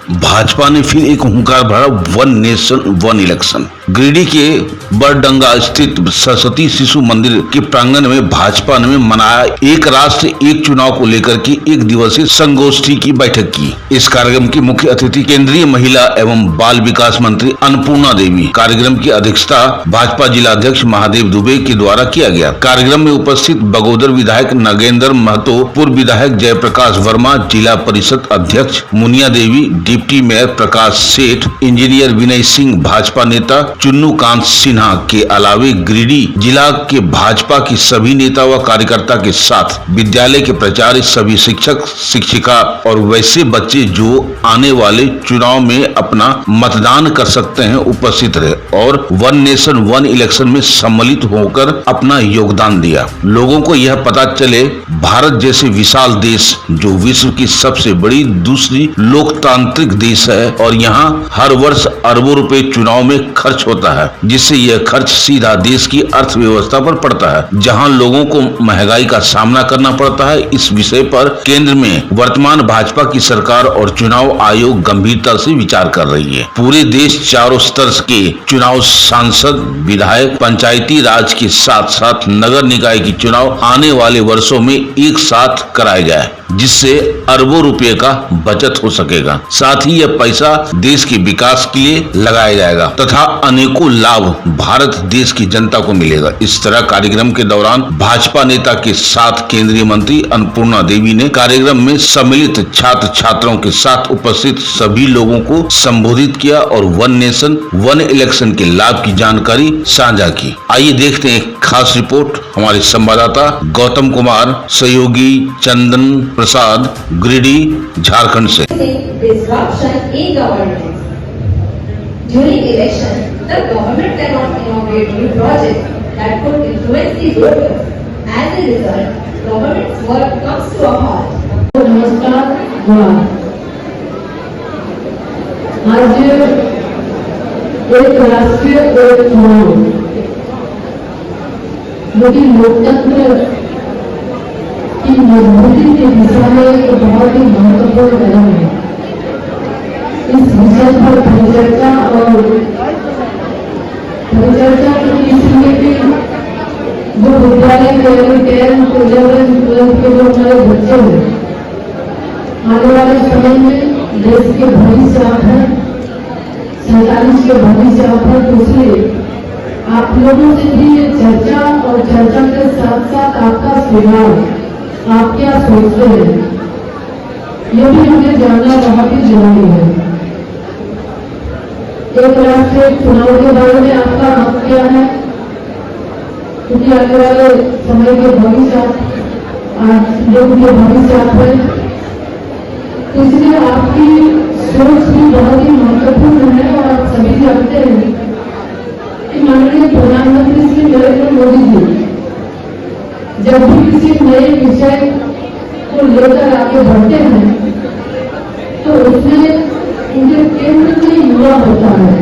भाजपा ने फिर एक हुंकार भरा, one nation one election. Giridih के बरडंगा स्थित सरस्वती शिशु मंदिर के प्रांगण में भाजपा ने मनाया एक राष्ट्र एक चुनाव को लेकर के एक दिवसीय संगोष्ठी की बैठक की। इस कार्यक्रम की मुख्य अतिथि केंद्रीय महिला एवं बाल विकास मंत्री अन्नपूर्णा देवी। कार्यक्रम की अध्यक्षता भाजपा जिलाध्यक्ष महादेव दुबे के द्वारा किया गया। कार्यक्रम में उपस्थित बगोदर विधायक नगेंद्र महतो, पूर्व विधायक जयप्रकाश वर्मा, जिला परिषद अध्यक्ष मुनिया देवी, डिप्टी मेयर प्रकाश सेठ, इंजीनियर विनय सिंह, भाजपा नेता चुन्नू कांत सिन्हा के अलावे गिरिडीह जिला के भाजपा की सभी नेता व कार्यकर्ता के साथ विद्यालय के प्राचार्य, सभी शिक्षक शिक्षिका और वैसे बच्चे जो आने वाले चुनाव में अपना मतदान कर सकते हैं उपस्थित रहे और वन नेशन वन इलेक्शन में सम्मिलित होकर अपना योगदान दिया। लोगों को यह पता चले भारत जैसे विशाल देश जो विश्व की सबसे बड़ी दूसरी लोकतांत्रिक देश है और यहाँ हर वर्ष अरबों रुपए चुनाव में खर्च होता है, जिससे यह खर्च सीधा देश की अर्थव्यवस्था पर पड़ता है, जहाँ लोगों को महंगाई का सामना करना पड़ता है। इस विषय पर केंद्र में वर्तमान भाजपा की सरकार और चुनाव आयोग गंभीरता से विचार कर रही है। पूरे देश चारों स्तर के चुनाव सांसद, विधायक, पंचायती राज के साथ साथ नगर निकाय की चुनाव आने वाले वर्षों में एक साथ कराए जाए, जिससे अरबों रुपए का बचत हो सकेगा। साथ ही यह पैसा देश के विकास के लिए लगाया जाएगा तथा अनेकों लाभ भारत देश की जनता को मिलेगा। इस तरह कार्यक्रम के दौरान भाजपा नेता के साथ केंद्रीय मंत्री अन्नपूर्णा देवी ने कार्यक्रम में सम्मिलित छात्र छात्राओं के साथ उपस्थित सभी लोगों को संबोधित किया और वन नेशन वन इलेक्शन के लाभ की जानकारी साझा की। आइए देखते हैं खास रिपोर्ट हमारे संवाददाता गौतम कुमार, सहयोगी चंदन प्रसाद, गिरिडीह, झारखंड से। During election, the government cannot inaugurate new projects that could influence the voters. As a result, government's work comes to a halt. नमस्कार। आज एक राष्ट्रीय एक चुनाव, जो कि लोकतंत्र की मजबूती की दिशा में एक बहुत ही महत्वपूर्ण कदम है। इस विषय पर परिचर्चा इसलिए कि जो विद्यालय के 10th, 11th, 12th के जो हमारे बच्चे हैं, आने वाले समय में देश के भविष्य आप हैं, 47 के भविष्य आप हैं। तो इसलिए आप लोगों से भी ये चर्चा और चर्चा के साथ साथ आपका सुझाव, आप क्या सोचते हैं, ये भी हमें जानना बहुत ही जरूरी है। एक राष्ट्र एक चुनाव के बारे में आपका मत क्या है, क्योंकि आने वाले समय के भविष्य लोगों के भविष्य आप है, तो इसलिए आपकी सोच भी बहुत ही महत्वपूर्ण है। और आप सभी जानते हैं कि माननीय प्रधानमंत्री श्री नरेंद्र मोदी जी जब भी किसी नए विषय को लेकर आगे बढ़ते हैं तो उसमें उनके केंद्र में युवा होता है।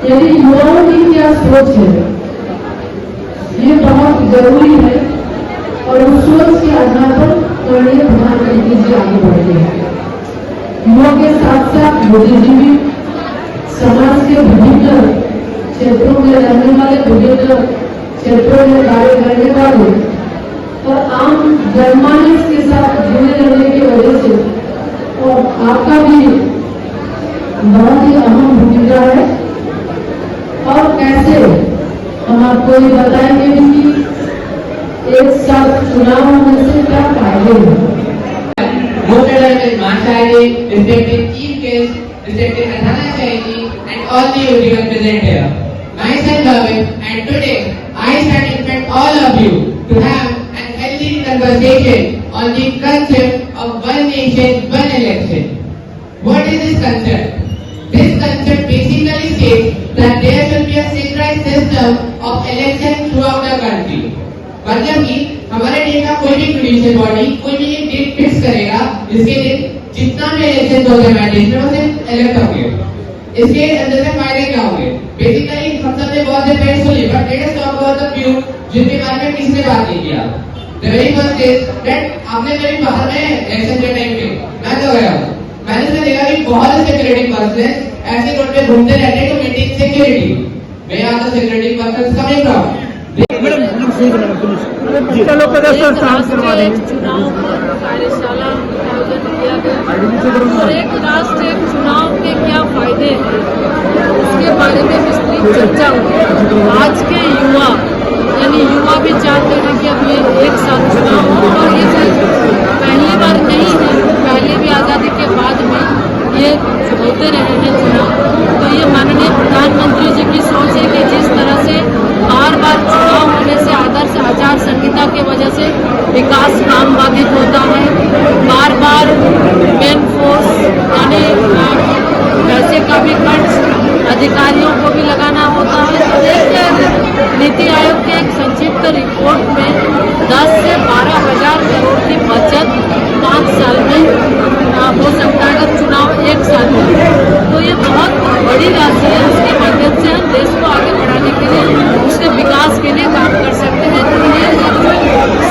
यदि युवाओं की क्या सोच है, ये बहुत जरूरी है और उस सोच के आधार पर माननीय प्रधानमंत्री जी आगे बढ़ते हैं। युवा के साथ साथ मोदी जी भी समाज के विभिन्न क्षेत्रों में रहने वाले, विभिन्न क्षेत्रों में कार्य करने वाले और आम जनमानस के साथ जुड़े रहने की वजह से और आपका भी बहुत ही अहम भूमिका है। और कैसे हम आपको ये बताएंगे कि एक साथ चुनाव होने से क्या फायदे हैं। Voted as Mahashaya, respected Chief Guest, respected Adhana Shaiji, and all the people present here. Myself Lavit, and today I stand in front of all of you to have an healthy conversation on the concept of one nation, one election. What is this concept? This concept basically states that there should be a synchronized system of election throughout the country. मतलब कि हमारे देश का कोई भी judicial body कोई भी एक डेट फिक्स करेगा जिसके दिन जितना भी इलेक्शन होगा मैंडेट में उसे इलेक्ट होंगे। इसके अंदर से फायदे क्या होंगे? बेसिकली हम सब ने बहुत से पॉइंट्स सुने, but let us talk about the few जिनके बारे में किसी ने बात नहीं किया। The very first is that आपने कभी बाहर में इलेक्शन के टाइम पे मैं तो गया, मैंने उसमें देखा कि बहुत से सिक्योरिटी पर्सन ऐसे रोड पे घूमते रहते हैं to maintain security. Where are the security person coming from? चलो प्रदर्शन शांत करवा देंगे। चुनाव पर कार्यशाला आयोजन किया गया और एक राष्ट्र एक चुनाव के क्या फायदे हैं उसके बारे में विस्तृत चर्चा हुई। आज के युवा यानी युवा भी चाहते हैं कि अब ये एक साथ चुनाव हो और ये पहली बार नहीं है, पहले भी आज़ादी के बाद में ये होते रहे हैं चुनाव। तो ये माननीय प्रधानमंत्री जी की सोच है कि जिस तरह से बार बार चुनाव होने से आदर्श आचार संहिता की वजह से विकास काम बाधित होता है, बार बार मेन फोर्स यानी पैसे का भी खर्च अधिकारियों को भी लगाना होता है। तो एक नीति आयोग के एक संक्षिप्त रिपोर्ट में 10 से 12 हजार करोड़ की बचत 5 साल में हो सकता है अगर चुनाव एक साथ हो। तो ये बहुत बड़ी राशि है, उसके माध्यम से हम देश को आगे बढ़ाने के लिए उसके विकास के लिए काम कर सकते हैं। तो ये जो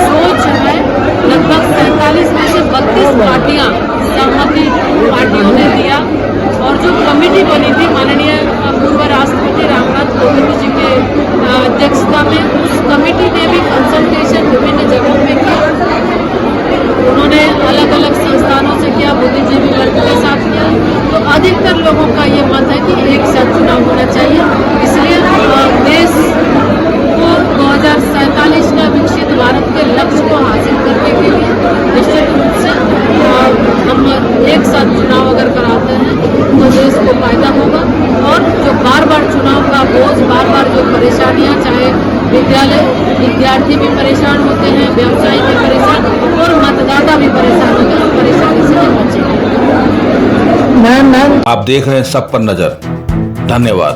सोच है लगभग 47 में से 32 पार्टियां सहमति पार्टियों ने दिया और जो कमेटी बनी थी माननीय पूर्व राष्ट्रपति रामनाथ कोविंद जी के अध्यक्षता में, उस कमेटी ने भी कंसल्टेशन विभिन्न जगहों में किया। उन्होंने अलग अलग संस्थानों से किया, बुद्धिजीवी वर्ग के साथ किया। तो अधिकतर लोगों का ये मत है कि एक साथ चुनाव होना चाहिए। इसलिए देश को 2047 का विकसित भारत के लक्ष्य को हासिल करने के लिए निश्चित रूप से हम एक साथ चुनाव अगर कराते हैं तो देश को फायदा होगा। और जो बार बार चुनाव का बोझ, बार बार जो परेशानियां, चाहे विद्यार्थी भी परेशान होते हैं, व्यवसायी भी परेशान और मतदाता भी परेशान होते हैं, परेशानी से नहीं बचेंगे। आप देख रहे हैं सब पर नजर। धन्यवाद।